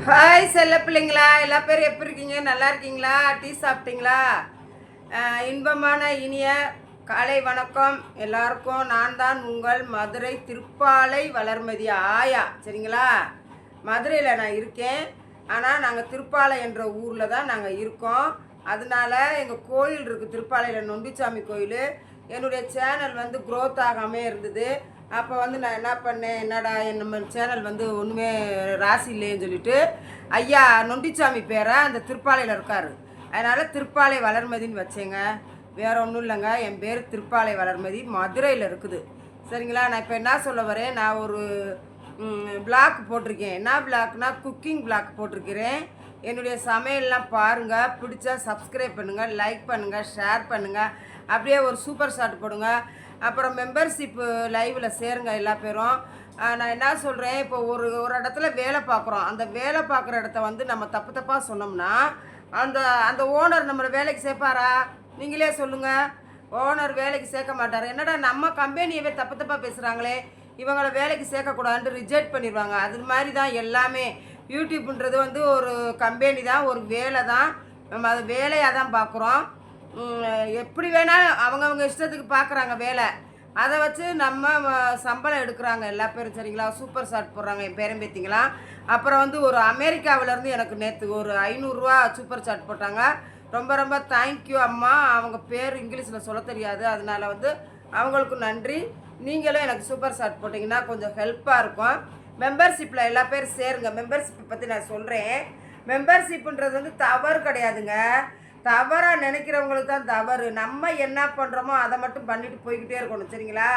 Hi செல்ல பிள்ளைங்களா, எல்லா பேரும் எப்படி இருக்கீங்க? நல்லா இருக்கீங்களா? டீ சாப்பிட்டீங்களா? இன்பமான இனிய காலை வணக்கம் எல்லாருக்கும். நான் தான் உங்கள் மதுரை திருப்பாலை வளர்மதி ஆயா. சரிங்களா? மதுரையில் நான் இருக்கேன், ஆனால் நாங்கள் திருப்பாலை என்ற ஊரில் தான் நாங்கள் இருக்கோம். அதனால எங்கள் கோயில் இருக்குது, திருப்பாலையில் நொண்டிச்சாமி கோயில். என்னுடைய சேனல் வந்து க்ரோத் ஆகாமல் இருந்தது. அப்போ வந்து நான் என்ன பண்ணேன், என்னடா நம்ம சேனல் வந்து ஒன்றுமே ராசி இல்லைன்னு சொல்லிட்டு ஐயா நொண்டிச்சாமி பேரை அந்த திருப்பாலையில் இருக்கார், அதனால் திருப்பாலை வளர்மதின்னு வச்சேங்க. வேறு ஒன்றும் இல்லைங்க, என் பேர் திருப்பாலை வளர்மதி, மதுரையில் இருக்குது. சரிங்களா? நான் இப்போ என்ன சொல்ல வரேன், நான் ஒரு பிளாக் போட்டிருக்கேன். என்ன பிளாக்னா குக்கிங் பிளாக் போட்டிருக்கிறேன். என்னுடைய சமையல்லாம் பாருங்கள், பிடிச்சா சப்ஸ்கிரைப் பண்ணுங்கள், லைக் பண்ணுங்கள், ஷேர் பண்ணுங்கள், அப்படியே ஒரு சூப்பர் ஷாட் போடுங்க. அப்புறம் மெம்பர்ஷிப்பு லைவில் சேருங்க எல்லா பேரும். நான் என்ன சொல்கிறேன், இப்போ ஒரு இடத்துல வேலை பார்க்குறோம். அந்த வேலை பார்க்குற இடத்த வந்து நம்ம தப்பாக சொன்னோம்னா அந்த அந்த ஓனர் நம்மளை வேலைக்கு சேர்ப்பாரா? நீங்களே சொல்லுங்கள். ஓனர் வேலைக்கு சேர்க்க மாட்டார். என்னடா நம்ம கம்பெனியவே தப்பாக பேசுகிறாங்களே, இவங்களை வேலைக்கு சேர்க்கக்கூடாதுன்ட்டு ரிஜெக்ட் பண்ணிடுவாங்க. அது மாதிரி தான் எல்லாமே. யூடியூப்ன்றது வந்து ஒரு கம்பெனி தான், ஒரு வேலை தான். நம்ம அது வேலையாக தான் பார்க்குறோம். எப்படி வேணாலும் அவங்கவுங்க இஷ்டத்துக்கு பார்க்குறாங்க வேலை. அதை வச்சு நம்ம சம்பளம் எடுக்கிறாங்க எல்லா பேரும். சரிங்களா? சூப்பர் ஷாட் போடுறாங்க என் பேரன் பேத்திங்களா. அப்புறம் வந்து ஒரு அமெரிக்காவிலேருந்து எனக்கு நேற்று ஒரு 500 சூப்பர் ஷாட் போட்டாங்க. ரொம்ப ரொம்ப தேங்க்யூ அம்மா. அவங்க பேர் இங்கிலீஷில் சொல்ல தெரியாது, அதனால வந்து அவங்களுக்கு நன்றி. நீங்களும் எனக்கு சூப்பர் ஷாட் போட்டிங்கன்னா கொஞ்சம் ஹெல்ப்பாக இருக்கும். மெம்பர்ஷிப்பில் எல்லா பேரும் சேருங்க. மெம்பர்ஷிப்பை பற்றி நான் சொல்கிறேன். மெம்பர்ஷிப்புன்றது வந்து தவறு கிடையாதுங்க. தவறாக நினைக்கிறவங்களுக்கு தான் தவறு. நம்ம என்ன பண்ணுறோமோ அதை மட்டும் பண்ணிட்டு போய்கிட்டே இருக்கணும். சரிங்களா?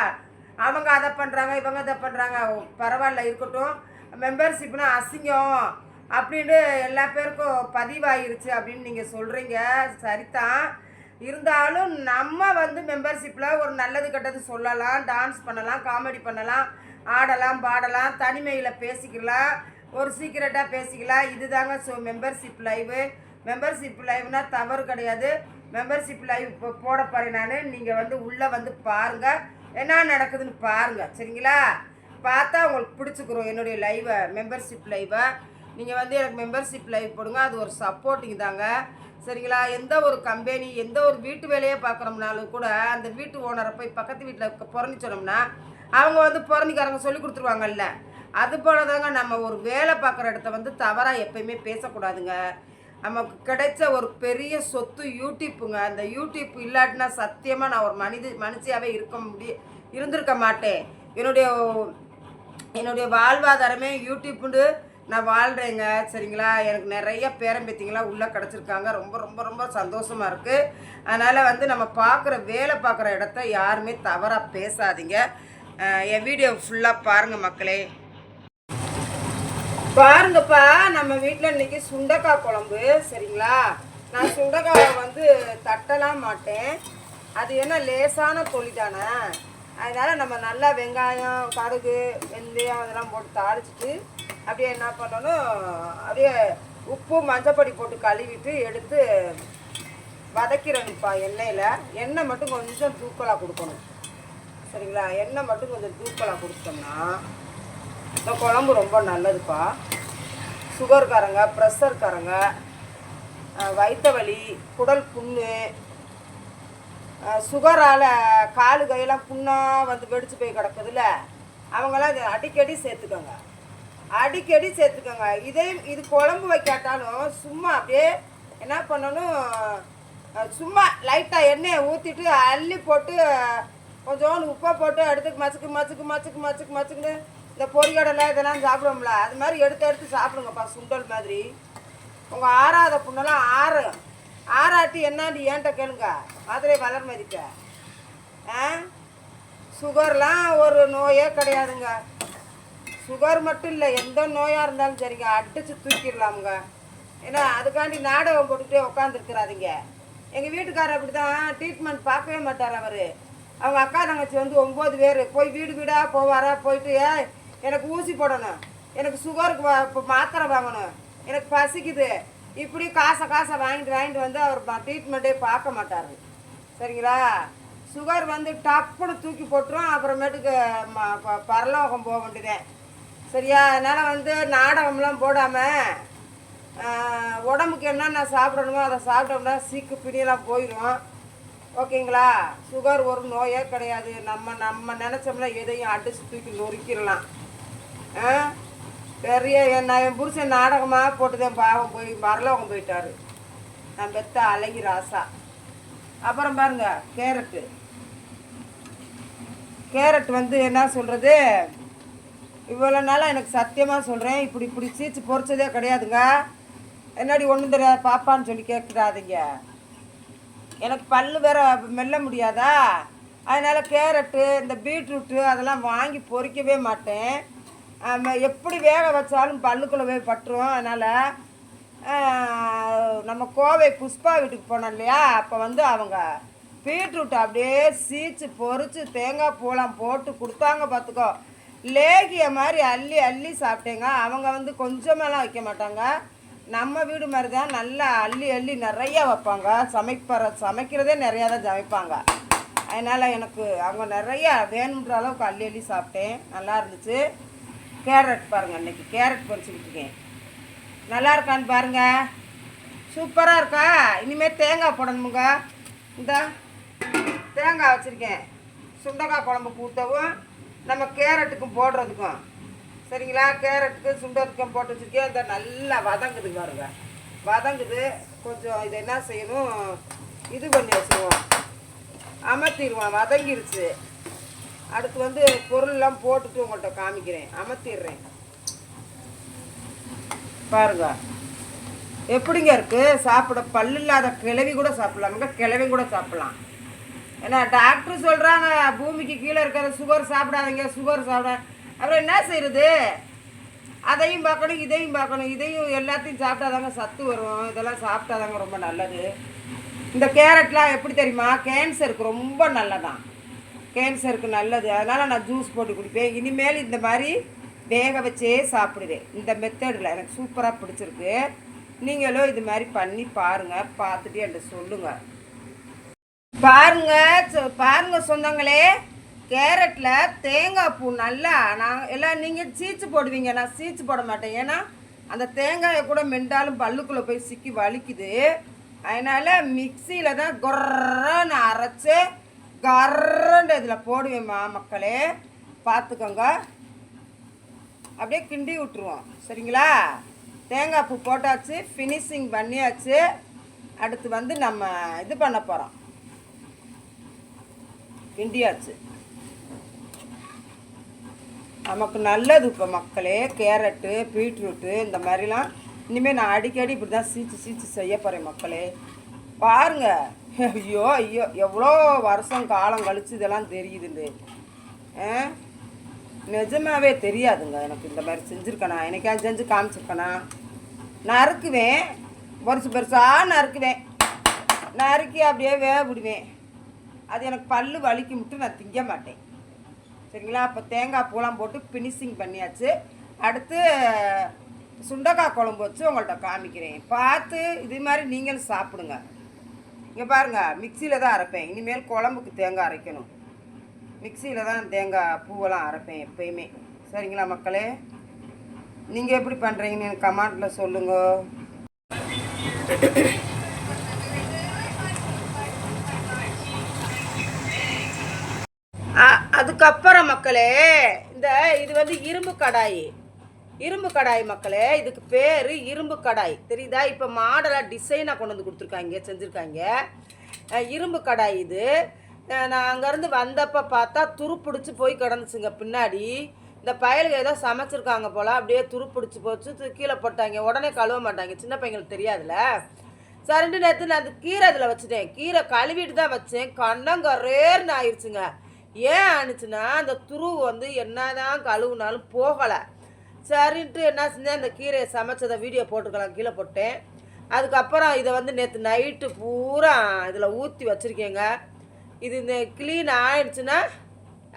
அவங்க அதை பண்ணுறாங்க, இவங்க அதை பண்ணுறாங்க, பரவாயில்ல இருக்கட்டும். மெம்பர்ஷிப்னா அசிங்கம் அப்படின்ட்டு எல்லா பேருக்கும் பதிவாயிருச்சு அப்படின்னு நீங்கள் சொல்கிறீங்க, சரிதான். இருந்தாலும் நம்ம வந்து மெம்பர்ஷிப்பில் ஒரு நல்லது கெட்டது சொல்லலாம், டான்ஸ் பண்ணலாம், காமெடி பண்ணலாம், ஆடலாம், பாடலாம், தனிமையில் பேசிக்கலாம், ஒரு சீக்கிரட்டாக பேசிக்கலாம். இதுதாங்க மெம்பர்ஷிப் லைவு. மெம்பர்ஷிப் லைவ்னா தவறு கிடையாது. மெம்பர்ஷிப் லைவ் இப்போ போட போகிறேன் நான். நீங்கள் வந்து உள்ளே வந்து பாருங்கள், என்ன நடக்குதுன்னு பாருங்கள். சரிங்களா? பார்த்தா உங்களுக்கு பிடிச்சிக்கிறோம் என்னுடைய லைவை, மெம்பர்ஷிப் லைவை. நீங்கள் வந்து எனக்கு மெம்பர்ஷிப் லைவ் போடுங்க, அது ஒரு சப்போர்ட்டிங் தாங்க. சரிங்களா? எந்த ஒரு கம்பெனி, எந்த ஒரு வீட்டு வேலையே பார்க்குறோம்னாலும் கூட அந்த வீட்டு ஓனரை போய் பக்கத்து வீட்டில் பிறந்து சொன்னோம்னா அவங்க வந்து பிறந்திக்காரங்க சொல்லி கொடுத்துருவாங்கல்ல. அது போல தாங்க நம்ம ஒரு வேலை பார்க்குற இடத்த வந்து தவறாக எப்பயுமே பேசக்கூடாதுங்க. நமக்கு கிடைச்ச ஒரு பெரிய சொத்து யூடியூப்புங்க. அந்த யூடியூப் இல்லாட்டினா சத்தியமாக நான் ஒரு மனுஷியாகவே இருந்திருக்க மாட்டேன். என்னுடைய வாழ்வாதாரமே யூடியூப்புண்டு நான் வாழ்கிறேங்க. சரிங்களா? எனக்கு நிறைய பேரம்பேத்திங்களா உள்ளே கிடச்சிருக்காங்க. ரொம்ப ரொம்ப ரொம்ப சந்தோஷமாக இருக்குது. அதனால் வந்து நம்ம வேலை பார்க்குற இடத்த யாருமே தவறாக பேசாதீங்க. என் வீடியோ ஃபுல்லாக பாருங்கள் மக்களே. பாருங்கப்பா, நம்ம வீட்டில் இன்றைக்கி சுண்டைக்காய் குழம்பு. சரிங்களா? நான் சுண்டைக்காயை வந்து தட்டலாம் மாட்டேன், அது என்ன லேசான தொழில் தானே. அதனால் நம்ம நல்லா வெங்காயம், கடுகு, வெந்தயம் அதெல்லாம் போட்டு தாளிச்சிட்டு அப்படியே என்ன பண்ணணும், அப்படியே உப்பு மஞ்சப்பொடி போட்டு கழுவிட்டு எடுத்து வதக்கிறணும்ப்பா எண்ணெயில். எண்ணெய் மட்டும் கொஞ்சம் தூக்கலாக கொடுக்கணும். சரிங்களா? எண்ணெய் மட்டும் கொஞ்சம் தூக்கலாக கொடுத்தோம்னா இந்த குழம்பு ரொம்ப நல்லதுப்பா. சுகர்காரங்க, ப்ரெஷர்காரங்க, வயிற்று வலி, குடல் புண்ணு, சுகரால் காலு கையெல்லாம் புண்ணாக வந்து வெடிச்சு போய் கிடக்குதுல்ல, அவங்களாம் இது அடிக்கடி சேர்த்துக்கோங்க, அடிக்கடி சேர்த்துக்கோங்க. இது குழம்பு வைக்காட்டாலும் சும்மா அப்படியே என்ன பண்ணணும், சும்மா லைட்டாக எண்ணெயை ஊற்றிட்டு அள்ளி போட்டு கொஞ்சோண்டு உப்பை போட்டு எடுத்து மச்சுக்கு மச்சுக்கு மச்சுக்கு மச்சுக்கு மச்சுக்குன்னு இந்த பொரிகடலை இதெல்லாம் சாப்பிடுவோம்ல, அது மாதிரி எடுத்து சாப்பிடுங்கப்பா, சுண்டல் மாதிரி. உங்கள் ஆறாத புண்ணெல்லாம் ஆறாட்டி என்னாடி ஏன்ட்ட கேளுங்க, மதுரை வளர்மதிக்க. சுகர்லாம் ஒரு நோயே கிடையாதுங்க. சுகர் மட்டும் இல்லை, எந்த நோயாக இருந்தாலும் சரிங்க, அடித்து தூக்கிடலாமுங்க. ஏன்னா அதுக்காண்டி நாடகம் போட்டுகிட்டே உட்காந்துருக்குறாதீங்க. எங்கள் வீட்டுக்காரர் அப்படி தான் ட்ரீட்மெண்ட் பார்க்கவே மாட்டார். அவங்க அக்கா தங்கச்சி வந்து 9 பேர் போய் வீடு வீடாக போவாரா, போயிட்டு எனக்கு ஊசி போடணும், எனக்கு சுகருக்கு இப்போ மாத்திரை வாங்கணும், எனக்கு பசிக்குது, இப்படி காசை வாங்கிட்டு வந்து அவர் ட்ரீட்மெண்ட்டே பார்க்க மாட்டார். சரிங்களா? சுகர் வந்து டப்புன்னு தூக்கி போட்டுரும், அப்புறமேட்டுக்கு பரலோகம் போக வேண்டியதேன். சரியா? அதனால் வந்து நாடகம்லாம் போடாமல் உடம்புக்கு என்னென்ன சாப்பிடணுமோ அதை சாப்பிட்டோம்னா சீக்கு பிடியெல்லாம் போயிடும். ஓகேங்களா? சுகர் ஒரு நோயே கிடையாது. நம்ம நினச்சோம்னா எதையும் அடிச்சு தூக்கி நொறுக்கிடலாம். பெரிய என் புருஷன் நாடகமாக போட்டுதான் பாவம் போய் மரலவங்க போயிட்டார். நான் பெத்த அழகி ராசா. அப்புறம் பாருங்க கேரட் வந்து என்ன சொல்கிறது, இவ்வளோ நாளாக எனக்கு சத்தியமாக சொல்கிறேன், இப்படி சீச்சு பொறிச்சதே கிடையாதுங்க. என்னடி ஒன்றும் தெரியாது பாப்பான்னு சொல்லி கேட்குறாதீங்க. எனக்கு பல்லு வேற மெல்ல முடியாதா, அதனால் கேரட்டு இந்த பீட்ரூட்டு அதெல்லாம் வாங்கி பொறிக்கவே மாட்டேன். எப்படி வேக வச்சாலும் பல்லுக்குள்ளே பட்டுரும். அதனால் நம்ம கோவை புஷ்பா வீட்டுக்கு போனோம் இல்லையா, அப்போ வந்து அவங்க பீட்ரூட் அப்படியே சீச்சு பொறிச்சு தேங்காய் பூலாம் போட்டு கொடுத்தாங்க. பார்த்துக்கோ, லேகிய மாதிரி அள்ளி அள்ளி சாப்பிட்டேங்க. அவங்க வந்து கொஞ்சமெல்லாம் வைக்க மாட்டாங்க, நம்ம வீடு மாதிரி தான் நல்லா அள்ளி அள்ளி நிறையா வைப்பாங்க. சமைக்கிறதே நிறையா தான் சமைப்பாங்க. அதனால் எனக்கு அவங்க நிறையா வேணுன்ற அளவுக்கு அள்ளி அள்ளி சாப்பிட்டேன். நல்லா இருந்துச்சு. கேரட் பாருங்கள், இன்றைக்கி கேரட் பொறிச்சுக்கிட்டு இருக்கேன். நல்லா இருக்கான்னு பாருங்கள், சூப்பராக இருக்கா. இனிமேல் தேங்காய் போடணுமுங்க. இந்த தேங்காய் வச்சுருக்கேன், சுண்டக்காய் குழம்புக்கு ஊற்றவும் நம்ம கேரட்டுக்கும் போடுறதுக்கும். சரிங்களா? கேரட்டுக்கு சுண்டத்துக்கும் போட்டு வச்சுருக்கேன். இந்த நல்லா வதங்குது பாருங்க, வதங்குது. கொஞ்சம் இதை என்ன செய்யணும், இது பண்ணி வச்சுருவோம், அமர்த்திடுவோம். வதங்கிருச்சு. அடுத்து வந்து பொருள்லாம் போட்டுட்டு உங்கள்கிட்ட காமிக்கிறேன், அமர்த்திடுறேன். பாருங்க எப்படிங்க இருக்குது. சாப்பிட பல்லு இல்லாத கிழவி கூட சாப்பிட்லாமுங்க, கிழவி கூட சாப்பிட்லாம். ஏன்னா டாக்டர் சொல்கிறாங்க பூமிக்கு கீழே இருக்கிற சுகர் சாப்பிடாதீங்க, சுகர் சாப்பிட. அப்புறம் என்ன செய்கிறது, அதையும் பார்க்கணும் இதையும் பார்க்கணும். இதையும் எல்லாத்தையும் சாப்பிட்டாதாங்க சத்து வரும். இதெல்லாம் சாப்பிட்டாதாங்க ரொம்ப நல்லது. இந்த கேரட்லாம் எப்படி தெரியுமா, கேன்சருக்கு ரொம்ப நல்லதான், கேன்சருக்கு நல்லது. அதனால் நான் ஜூஸ் போட்டு குடிப்பேன். இனிமேல் இந்த மாதிரி வேக வச்சே சாப்பிடுவேன். இந்த மெத்தடில் எனக்கு சூப்பராக பிடிச்சிருக்கு. நீங்களும் இது மாதிரி பண்ணி பாருங்கள், பார்த்துட்டு என்கிட்ட சொல்லுங்கள். பாருங்க சொந்தங்களே, கேரட்டில் தேங்காய் பூ நல்லா எல்லாம் நீங்கள் சீச்சு போடுவீங்க, நான் சீச்சு போட மாட்டேன். ஏன்னா அந்த தேங்காயை கூட மெண்டாலும் பல்லுக்குள்ளே போய் சிக்கி வலிக்குது. அதனால் மிக்சியில் தான் கொர்றன்னு அரைச்சி கர்றன்னு இதில் போடுவேம்மா மக்களே, பார்த்துக்கோங்க. அப்படியே கிண்டி விட்டுருவோம். சரிங்களா? தேங்காய் பூ போட்டாச்சு, ஃபினிஷிங் பண்ணியாச்சு. அடுத்து வந்து நம்ம இது பண்ண போகிறோம், கிண்டியாச்சு. நமக்கு நல்லது இப்போ மக்களே, கேரட்டு பீட்ரூட்டு இந்த மாதிரிலாம் இனிமேல் நான் அடிக்கடி இப்படி தான் சீச்சு செய்ய போகிறேன் மக்களே. பாருங்கள், ஐயோ ஐயோ எவ்வளோ வருஷம் காலம் கழித்து இதெல்லாம் தெரியுதுண்டு. நிஜமாகவே தெரியாதுங்க எனக்கு. இந்த மாதிரி செஞ்சுருக்கேனா, எனக்காக செஞ்சு காமிச்சிருக்கேனா. நறுக்குவேன், பெருசாக நறுக்குவேன், நறுக்கி அப்படியே வேக விடுவேன். அது எனக்கு பல்லு வலிக்கு மட்டும் நான் திங்க மாட்டேன். சரிங்களா? அப்போ தேங்காய் பூலாம் போட்டு ஃபினிஷிங் பண்ணியாச்சு. அடுத்து சுண்டக்காய் குழம்பு வச்சு உங்கள்கிட்ட காமிக்கிறேன், பார்த்து இது மாதிரி நீங்களும் சாப்பிடுங்க. இங்கே பாருங்கள், மிக்சியில் தான் அரைப்பேன். இனிமேல் குழம்புக்கு தேங்காய் அரைக்கணும், மிக்சியில் தான் தேங்காய் பூவெல்லாம் அரைப்பேன் எப்பயுமே. சரிங்களா மக்களே? நீங்கள் எப்படி பண்ணுறீங்கன்னு எனக்கு கமெண்ட்டில் சொல்லுங்க. அதுக்கப்புறம் மக்களே, இது வந்து இரும்பு கடாய் மக்களே. இதுக்கு பேர் இரும்பு கடாய், தெரியுதா? இப்போ மாடலாக டிசைனாக கொண்டு வந்து கொடுத்துருக்காங்க, செஞ்சுருக்காங்க. இரும்பு கடாய் இது. நான் அங்கேருந்து வந்தப்போ பார்த்தா துருப்பிடிச்சி போய் கிடந்துச்சுங்க பின்னாடி. இந்த பயலுக்கு ஏதோ சமைச்சிருக்காங்க போல், அப்படியே துருப்பிடிச்சி போச்சு, கீழே போட்டாங்க. உடனே கழுவ மாட்டாங்க, சின்ன பையங்களுக்கு தெரியாதுல்ல. சரின்ட்டு நேற்று நான் அந்த கீரை அதில் வச்சுட்டேன். கீரை கழுவிட்டு தான் வச்சேன், கண்ணங்கரேர்னு ஆயிடுச்சுங்க. ஏன் ஆணுச்சுன்னா அந்த துருவு வந்து என்னதான் கழுவுனாலும் போகலை. சரின்ட்டு என்ன செஞ்சேன், அந்த கீரையை சமைச்சதை வீடியோ போட்டுக்கலாம் கீழே போட்டேன். அதுக்கப்புறம் இதை வந்து நேற்று நைட்டு பூரா இதில் ஊற்றி வச்சுருக்கேங்க. இது இந்த க்ளீன் ஆகிடுச்சுன்னா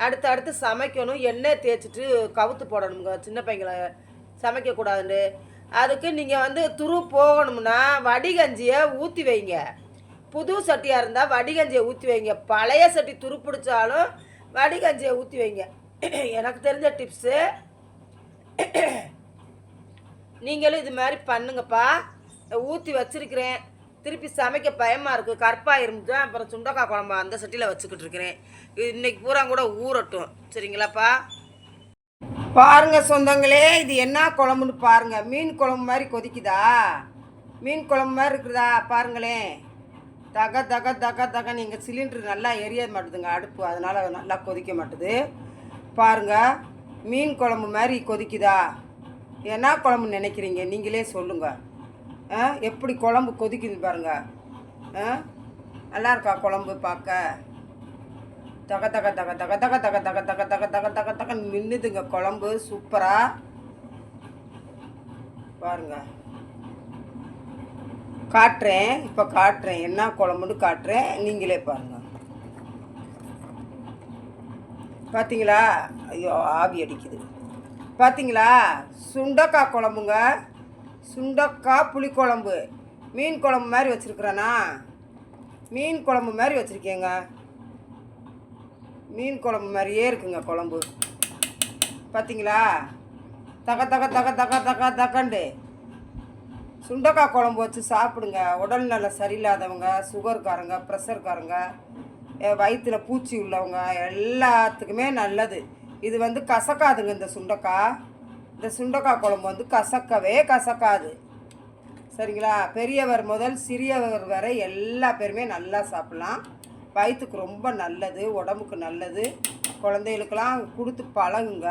அடுத்து சமைக்கணும். எண்ணெய் தேய்ச்சிட்டு கவுத்து போடணுங்க, சின்ன பையங்களை சமைக்கக்கூடாதுன்னு. அதுக்கு நீங்கள் வந்து துரு போகணும்னா வடிகஞ்சியை ஊற்றி வைங்க. புது சட்டியாக இருந்தால் வடிகஞ்சியை ஊற்றி வைங்க. பழைய சட்டி துரு பிடிச்சாலும் வடிகஞ்சியை ஊற்றி வைங்க. எனக்கு தெரிஞ்ச டிப்ஸு. நீங்களும் இது மாதிரி பண்ணுங்கப்பா. ஊற்றி வச்சுருக்கிறேன். திருப்பி சமைக்க பயமாக இருக்குது, கற்பாக இருந்துச்சு. அப்புறம் சுண்டக்காய் குழம்பு அந்த சட்டியில் வச்சுக்கிட்டு இருக்கிறேன். இன்றைக்கி பூரா கூட ஊறட்டும், சரிங்களாப்பா? பாருங்க சொந்தங்களே, இது என்ன குழம்புன்னு பாருங்க. மீன் குழம்பு மாதிரி கொதிக்குதா? மீன் குழம்பு மாதிரி இருக்குதா? பாருங்களேன். தக தக தக தக. நீங்கள் சிலிண்டர் நல்லா எரிய மாட்டுதுங்க அடுப்பு, அதனால் நல்லா கொதிக்க மாட்டுது. பாருங்க, மீன் குழம்பு மாதிரி கொதிக்குதா? என்ன குழம்புன்னு நினைக்கிறீங்க? நீங்களே சொல்லுங்கள். எப்படி குழம்பு கொதிக்குது பாருங்க. நல்லா இருக்கா குழம்பு பார்க்க? தக தக தக தக தக தக தக தக தக தக தக தக நின்றுதுங்க குழம்பு. சூப்பராக பாருங்க. காட்டுறேன், இப்போ காட்டுறேன் என்ன குழம்புன்னு காட்டுறேன், நீங்களே பாருங்க. பார்த்தீங்களா? ஐயோ ஆவி அடிக்குது. பார்த்தீங்களா? சுண்டக்காய் குழம்புங்க. சுண்டக்காய் புளிக்குழம்பு. மீன் குழம்பு மாதிரி வச்சுருக்குறேண்ணா. மீன் குழம்பு மாதிரி வச்சுருக்கேங்க. மீன் குழம்பு மாதிரியே இருக்குங்க குழம்பு. பார்த்தீங்களா? தக தக தக தக தக தகண்டு சுண்டக்காய் குழம்பு வச்சு சாப்பிடுங்க. உடல்நல சரியில்லாதவங்க, சுகர்காரங்க, ப்ரெஷர்காரங்க, வயிற்றில் பூச்சி உள்ளவங்க எல்லாத்துக்குமே நல்லது. இது வந்து கசக்காதுங்க. இந்த சுண்டக்காய் குழம்பு வந்து கசக்கவே கசக்காது, சரிங்களா? பெரியவர் முதல் சிறியவர் வரை எல்லா பேருமே நல்லா சாப்பிட்லாம். வயிற்றுக்கு ரொம்ப நல்லது, உடம்புக்கு நல்லது. குழந்தைகளுக்கெல்லாம் கொடுத்து பழகுங்க.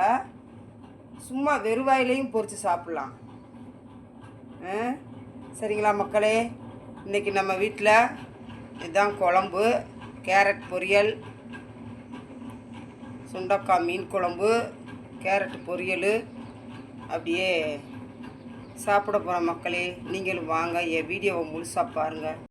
சும்மா வெறுவாயிலையும் பொரித்து சாப்பிட்லாம், சரிங்களா மக்களே? இன்றைக்கி நம்ம வீட்டில் இதுதான் குழம்பு. கேரட் பொரியல், சுண்டக்காய் மீன் குழம்பு, கேரட் பொரியல், அப்படியே சாப்பிட போகிற மக்களே. நீங்களும் வாங்க, என் வீடியோவை முழுசாக பாருங்கள்.